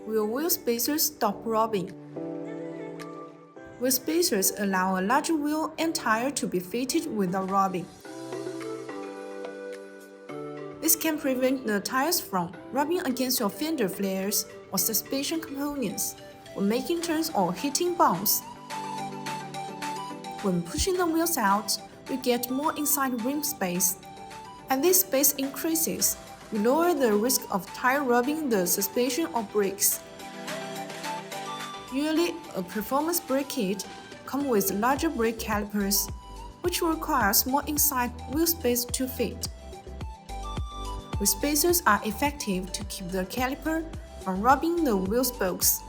Will wheel spacers stop rubbing? Wheel spacers allow a larger wheel and tire to be fitted without rubbing. This can prevent the tires from rubbing against your fender flares or suspension components when making turns or hitting bumps. When pushing the wheels out, you get more inside rim space. As this space increases, you lower the risk of tire rubbing the suspension or brakes. Usually, a performance brake kit comes with larger brake calipers, which requires more inside wheel space to fit. Wheel spacers are effective to keep the caliper from rubbing the wheel spokes.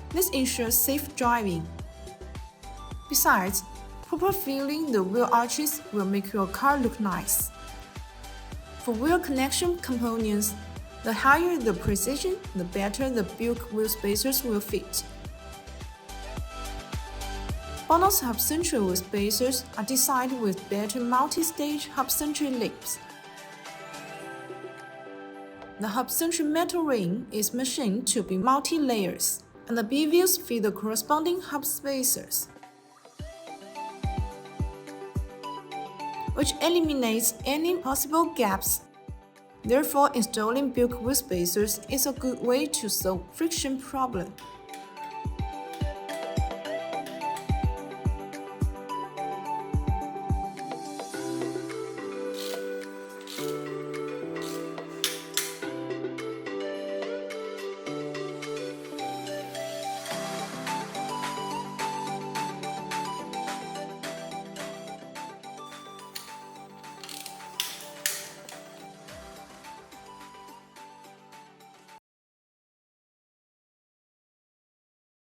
This ensures safe driving. Besides, proper filling the wheel arches will make your car look nice. For wheel connection components, the higher the precision, the better the Buick wheel spacers will fit. BONOSS half-century wheel spacers are designed with better multi-stage half-century lips. The half-century metal ring is machined to be multi-layers, and the bevels fit the corresponding half spacers, which eliminates any possible gaps. Therefore, installing Buick wheel spacers is a good way to solve friction problem.